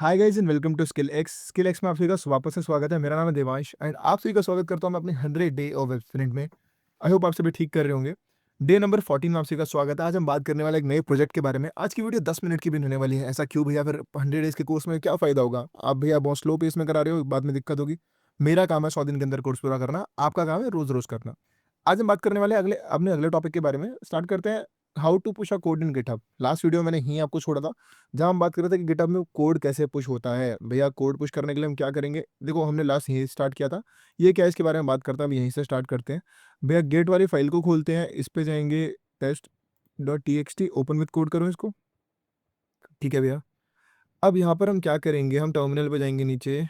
Hi guys and welcome to Skill X में आप सभी का वापस से स्वागत है। मेरा नाम है देवांश एंड आप सभी का स्वागत करता हूं मैं अपने 100 डे ऑफ एक्सपेरिमेंट में। आई होप आप सभी ठीक कर रहे होंगे। डे नंबर 14 में आप सभी का स्वागत है। आज हम बात करने वाले एक नए प्रोजेक्ट के बारे में। आज की वीडियो 10 मिनट की भी नहीं होने वाली है। ऐसा क्यों भैया? फिर 100 डेज के कोर्स में क्या फायदा होगा? आप भैया बहुत स्लो पेस में करा रहे हो, बाद में दिक्कत होगी। मेरा काम है 100 दिन के अंदर कोर्स पूरा करना, आपका काम है रोज रोज करना। आज हम बात करने वाले हैं अपने अगले टॉपिक के बारे में। स्टार्ट करते हैं। How to push a code in GitHub. Last video मैंने यहीं आपको छोड़ा था, जहाँ हम बात कर रहे थे कि गिटहब में कोड कैसे पुश होता है। भैया कोड पुश करने के लिए हम क्या करेंगे? देखो, हमने लास्ट यहीं स्टार्ट किया था। ये क्या है, इसके बारे में बात करता हूँ। यहीं से स्टार्ट करते हैं। भैया गेट वाली फाइल को खोलते हैं, इस पे जाएंगे, test dot T X T, open with code करो इसको। ठीक है भैया। अब यहाँ पर हम क्या करेंगे, हम टर्मिनल पे जाएंगे, नीचे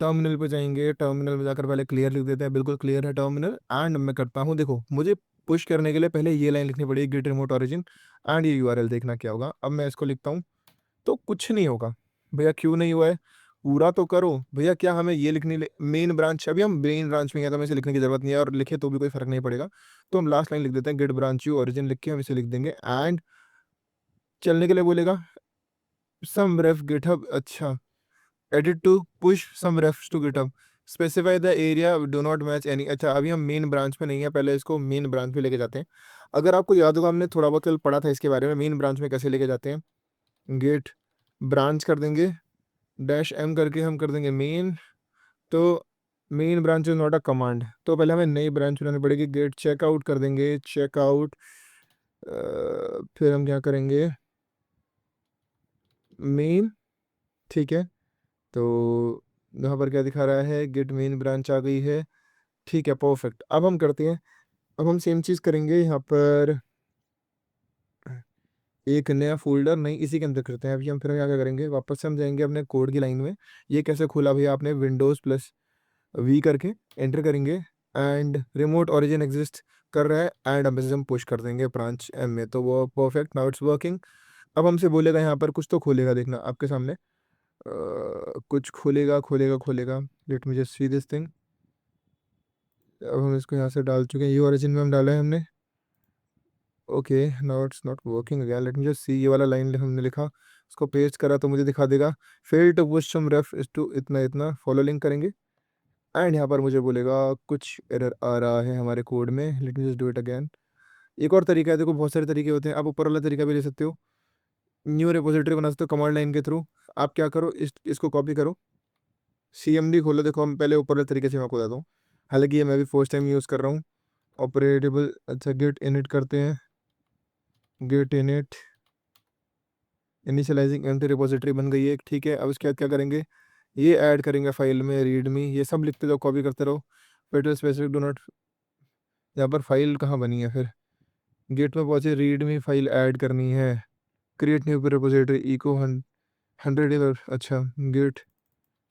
टर्मिनल पे जाएंगे। टर्मिनल में जाकर पहले क्लियर लिख देते हैं। बिल्कुल क्लियर है टर्मिनल। एंड मैं करता हूँ, देखो मुझे पुश करने के लिए पहले ये लाइन लिखनी पड़ेगी, गेट रिमोट ओरिजिन एंड ये यूआरएल। देखना क्या होगा। अब मैं इसको लिखता हूँ तो कुछ नहीं होगा। भैया क्यों नहीं हुआ है? पूरा तो करो भैया। क्या हमें ये लिखनी मेन ब्रांच? अभी हम मेन ब्रांच में हैं तो हमें इसे लिखने की जरूरत नहीं है, और लिखे तो भी कोई फर्क नहीं पड़ेगा। तो हम लास्ट लाइन लिख देते हैं, गेट ब्रांच यू ओरिजिन लिख के हम इसे लिख देंगे। एंड चलने के लिए बोलेगा सम रेफ गिटहब। अच्छा, edit to push some refs to GitHub, specify the area do not match any. अच्छा, अभी हम मेन ब्रांच में नहीं है, पहले इसको मेन ब्रांच में लेके जाते हैं। अगर आपको याद होगा, हमने थोड़ा बहुत कल पढ़ा था इसके बारे में, मेन ब्रांच में कैसे लेके जाते हैं। गेट ब्रांच कर देंगे, डैश एम करके हम कर देंगे मेन। तो main branch is not a command, तो पहले हमें नई ब्रांच बनानी पड़ेगी। गेट चेकआउट कर देंगे, चेकआउट। फिर हम क्या करेंगे, मेन। ठीक है। तो यहाँ पर क्या दिखा रहा है, गेट मेन ब्रांच आ गई है। ठीक है, परफेक्ट। अब हम करते हैं, अब हम सेम चीज़ करेंगे यहाँ पर। एक नया फोल्डर नहीं, इसी के अंदर करते हैं। अभी हम फिर क्या क्या करेंगे, वापस से हम जाएंगे अपने कोड की लाइन में। ये कैसे खोला भैया आपने? विंडोज़ प्लस वी करके एंटर करेंगे एंड रिमोट ओरिजिन एग्जिस्ट कर रहा है एंड अब इसे हम पुश कर देंगे ब्रांच एम में। तो वो परफेक्ट, नाउ इट्स वर्किंग। अब हमसे बोलेगा यहाँ पर कुछ तो खोलेगा, देखना आपके सामने। कुछ खोलेगा खोलेगा खोलेगा। Let me just see this thing. अब हम इसको यहाँ से डाल चुके हैं, ये ओरिजिन में हम डाला है हमने। Okay, now it's not working again. Let me just see, ये वाला लाइन हमने लिखा, उसको पेस्ट करा तो मुझे दिखा देगा fail to push some ref is to इतना इतना, फॉलो लिंक करेंगे। एंड यहाँ पर मुझे बोलेगा कुछ एरर आ रहा है हमारे कोड में। Let me just do it again. एक और तरीका है, देखो बहुत सारे तरीके होते हैं, आप ऊपर वाला तरीका भी ले सकते हो। न्यू रिपोजिटरी बना सकते हो कमांड लाइन के थ्रू। आप क्या करो, इसको कॉपी करो, सीएमडी खोलो। देखो हम पहले ऊपर वाले तरीके से मैं आपको बताता हूँ, हालांकि ये मैं भी फर्स्ट टाइम यूज़ कर रहा हूँ। ऑपरेटेबल, अच्छा गेट इनिट करते हैं, git init initializing empty repository बन गई है। ठीक है, अब इसके बाद क्या करेंगे, ये ऐड करेंगे फाइल में, रीडमी, ये सब लिखते जाओ, कॉपी करते रहो। फिर स्पेसिफिक डू नॉट, यहाँ पर फाइल कहाँ बनी है फिर, गेट में पहुंचे, रीडमी फाइल ऐड करनी है, क्रिएट न्यू रिपोजिटरी इको 100 अच्छा, गेट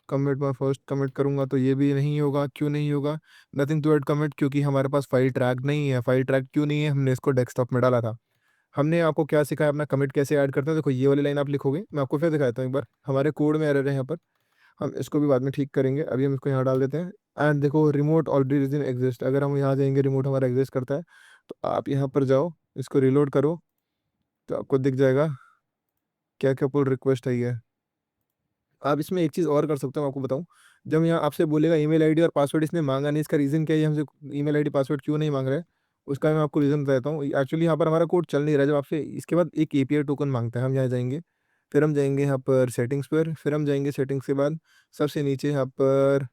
कमिट, मैं फर्स्ट कमिट करूंगा तो ये भी नहीं होगा। क्यों नहीं होगा? नथिंग टू ऐड कमिट, क्योंकि हमारे पास फाइल ट्रैक नहीं है। फाइल ट्रैक क्यों नहीं है? हमने इसको डेस्कटॉप में डाला था। हमने आपको क्या सिखाया, अपना कमिट कैसे ऐड करते हैं। देखो ये वाली लाइन आप लिखोगे, मैं आपको फिर दिखाता हूँ एक बार। हमारे कोड में एरर है यहाँ पर, हम इसको भी बाद में ठीक करेंगे। अभी हम इसको यहाँ डाल देते हैं। एंड देखो रिमोट ऑलरेडी एग्जिस्ट, अगर हम यहाँ जाएंगे, रिमोट हमारा एग्जिस्ट करता है। तो आप यहाँ पर जाओ, इसको रिलोड करो, तो आपको दिख जाएगा क्या क्या पुल रिक्वेस्ट आई है। आप इसमें एक चीज़ और कर सकते हो, आपको बताऊं। जब यहाँ आपसे बोलेगा ईमेल आईडी और पासवर्ड इसने मांगा नहीं, इसका रीज़न क्या है, ये हमसे ईमेल आईडी पासवर्ड क्यों नहीं मांग रहा है, उसका मैं आपको रीज़न बताता हूँ। एक्चुअली यहाँ पर हमारा कोड चल नहीं रहा है। जब आपसे इसके बाद एक एपीआई टोकन मांगता है, हम यहाँ जाएंगे, फिर हम जाएंगे यहाँ पर सेटिंग्स पर, फिर हम जाएंगे सेटिंग्स के बाद सबसे नीचे यहाँ पर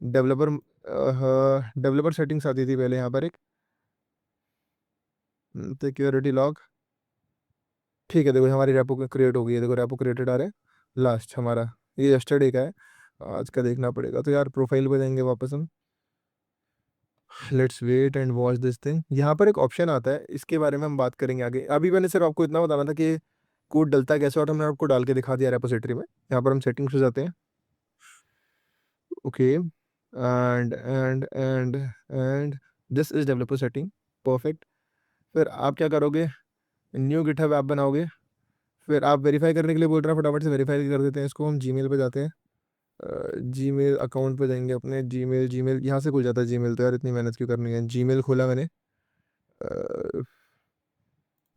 डेवलपर, डेवलपर सेटिंग्स आती थी पहले यहाँ पर एक, सिक्योरिटी लॉग। ठीक है, देखो हमारी रेपो क्रिएट हो गई है, देखो रेपो क्रिएटेड आ रहा है लास्ट हमारा। ये यस्टरडे का है, आज का देखना पड़ेगा। तो यार प्रोफाइल पे जाएंगे वापस हम, let's wait and watch this thing. यहाँ पर एक ऑप्शन आता है, इसके बारे में हम बात करेंगे आगे। अभी मैंने सिर्फ आपको इतना बताना था कि कोड डलता कैसे, और हमने आपको डाल के दिखा दिया रेपोजिटरी में। यहाँ पर हम सेटिंग्स पे जाते हैं। Okay, and this is developer setting, perfect. फिर आप क्या करोगे, न्यू गिटहब ऐप बनाओगे। फिर आप वेरीफाई करने के लिए बोल रहे हैं, फटाफट से वेरीफाई कर देते हैं इसको। हम जीमेल पे जाते हैं, जीमेल अकाउंट पे जाएंगे अपने, जीमेल, जीमेल यहाँ से खुल जाता है जीमेल, तो यार इतनी मेहनत क्यों करनी है। जीमेल खोला मैंने,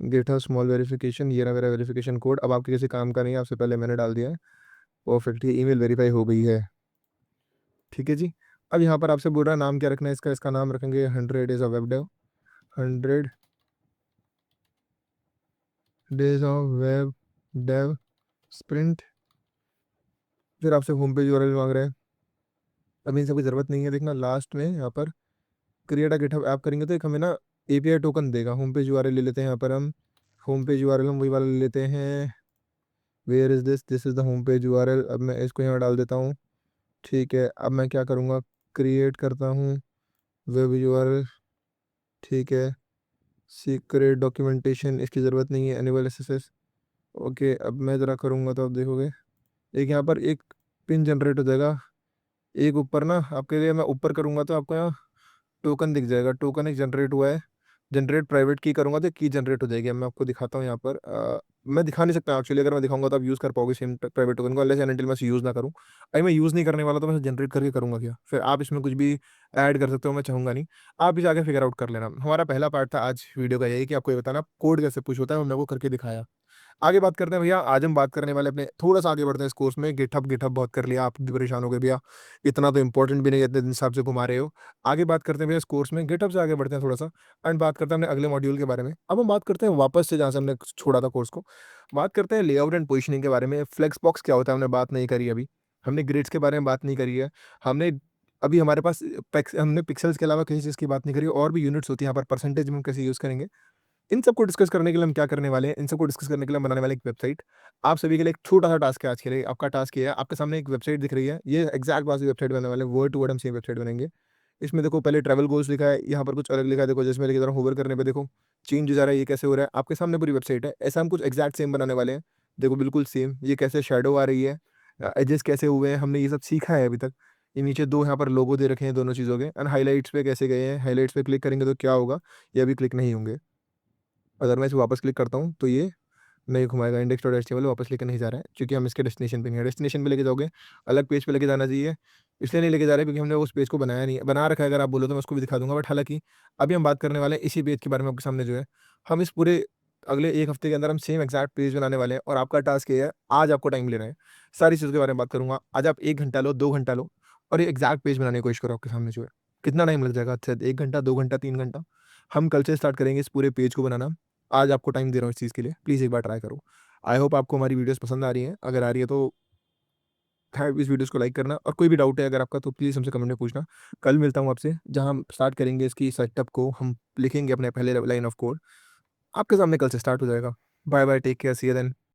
गेट हाउस स्मॉल वेरिफिकेशन, ये रहा मेरा वेरिफिकेशन कोड। अब आपके किसी काम का नहीं है, आपसे पहले मैंने डाल दिया है। परफेक्ट, ये ईमेल वेरीफाई हो गई है। ठीक है जी। अब यहाँ पर आपसे बोल रहा है नाम क्या रखना है इसका, इसका नाम रखेंगे 100 days of web dev, 100 days of web dev sprint. फिर आपसे होम पेज यूआरएल मांग रहे हैं, अभी इन सब की ज़रूरत नहीं है। देखना लास्ट में यहाँ पर क्रिएट अ गिटहब ऐप करेंगे तो एक हमें ना एपीआई टोकन देगा। होम पेज यूआरएल ले लेते हैं यहाँ पर हम, होम पेज यूआरएल हम वही वाला ले लेते हैं। Where is this is the home page URL. अब मैं इसको यहाँ डाल देता हूँ। ठीक है, अब मैं क्या करूँगा, क्रिएट करता हूँ वेब यूआरएल। ठीक है, सीक्रेट डॉक्यूमेंटेशन इसकी ज़रूरत नहीं है, एनेबल एसएसएस। ओके, अब मैं ज़रा करूँगा तो आप देखोगे एक यहाँ पर एक पिन जनरेट हो जाएगा। एक ऊपर ना आपके लिए मैं ऊपर करूँगा तो आपको यहाँ टोकन दिख जाएगा, टोकन एक जनरेट हुआ है। जनरेट प्राइवेट की करूँगा तो की जनरेट हो जाएगी। अब मैं आपको दिखाता हूँ यहाँ पर मैं दिखा नहीं सकता एक्चुअली, अगर मैं दिखाऊंगा तो आप यूज़ कर पाओगे सेम प्राइवेट टोकन को, अनलेस एंड अनटिल मैं यूज़ ना करूँ। अगर मैं यूज़ नहीं करने वाला तो मैं जनरेट करके करूँगा क्या, फिर आप इसमें कुछ भी ऐड कर सकते हो, मैं चाहूँगा नहीं। आप इसे आगे फिगर आउट कर लेना। हमारा पहला पार्ट था आज वीडियो का यही कि आपको ये बताना कोड कैसे पुश होता है, हमने वो करके दिखाया। आगे बात करते हैं भैया, आज हम बात करने वाले अपने थोड़ा-सा आगे बढ़ते हैं इस कोर्स में। गिटहब गिटहब बहुत कर लिया, आप भी परेशान हो गए भैया, इतना तो इम्पोर्टेंट भी नहीं है, इतने दिन से आपसे घुमा रहे हो। आगे बात करते हैं भैया इस कोर्स में, गिटहब से आगे बढ़ते हैं थोड़ा-सा एंड बात करते हैं अपने अगले मॉड्यूल के बारे में। अब हम बात करते हैं वापस से जहाँ से हमने छोड़ा था कोर्स को। बात करते हैं लेआउट एंड पोजिशनिंग के बारे में। फ्लेक्स बॉक्स क्या होता है हमने बात नहीं करी अभी। हमने ग्रिड्स के बारे में बात नहीं करी है। हमने अभी हमारे पास हमने पिक्सेल्स के अलावा किसी चीज़ की बात नहीं करी, और भी यूनिट्स होती हैं यहाँ पर, परसेंटेज में हम कैसे यूज़ करेंगे। इन सबको डिस्कस करने के लिए हम क्या करने वाले हैं, इन सबको डिस्कस करने के लिए हम बनाने वाले एक वेबसाइट। आप सभी के लिए एक छोटा-सा टास्क है आज के लिए। आपका टास्क ये है, आपके सामने एक वेबसाइट दिख रही है, ये एग्ज़ैक्ट वाली वेबसाइट बनने वाले हैं, वर्ड टू वर्ड हम सेम वेबसाइट बनाएँगे। इसमें देखो पहले ट्रैवल गोल्स लिखा है, यहाँ पर कुछ अलग लिखा है, देखो जिसमें लिखा है होवर करने पे देखो चेंज हो जा रहा है, ये कैसे हो रहा है, आपके सामने पूरी वेबसाइट है। ऐसा हम कुछ एग्ज़ैक्ट सेम बनाने वाले हैं। देखो बिल्कुल सेम, ये कैसे शैडो आ रही है, एजेस कैसे हुए हैं, हमने ये सब सीखा है अभी तक। ये नीचे 2 यहाँ पर लोगो दे रखे हैं दोनों चीज़ों के, एंड हाइलाइट्स पे कैसे गए हैं, हाइलाइट्स पे क्लिक करेंगे तो क्या होगा, ये अभी क्लिक नहीं होंगे। अगर मैं इसे वापस क्लिक करता हूँ तो ये नहीं घुमाएगा, इंडेक्स डॉट एचटीएमएल वापस लेकर नहीं जा रहा है, क्योंकि हम इसके डेस्टिनेशन पे नहीं है। डेस्टिनेशन पे लेके जाओगे, अलग पेज पे लेके जाना चाहिए। इसलिए नहीं लेके जा रहे क्योंकि हमने उस पेज को बनाया नहीं है, बना रखा है। अगर आप बोलो तो मैं उसको भी दिखा दूँगा, बट हालाँकि अभी हम बात करने वाले हैं इसी पेज के बारे में आपके सामने जो है। हम इस पूरे अगले 1 हफ्ते के अंदर हम सेम एग्ज़ैक्ट पेज बनाने वाले हैं, और आपका टास्क ये है, आज आपको टाइम लेना है। सारी चीज़ों के बारे में बात करूँगा। आज आप 1 घंटा लो, 2 घंटा लो, और ये एग्ज़ैक्ट पेज बनाने की कोशिश करो आपके सामने जो है। कितना टाइम लग जाएगा? अच्छा 1 घंटा, 2 घंटा, 3 घंटा। हम कल से स्टार्ट करेंगे इस पूरे पेज को बनाना। आज आपको टाइम दे रहा हूँ इस चीज़ के लिए, प्लीज़ एक बार ट्राई करो। आई होप आपको हमारी वीडियोज़ पसंद आ रही हैं। अगर आ रही है तो इस वीडियोज़ को लाइक करना, और कोई भी डाउट है अगर आपका तो प्लीज़ हमसे कमेंट में पूछना। कल मिलता हूँ आपसे, जहाँ हम स्टार्ट करेंगे इसकी सेटअप को, हम लिखेंगे अपने पहले लाइन ऑफ कोड। आपके सामने कल से स्टार्ट हो जाएगा। Bye bye, take care, see you then.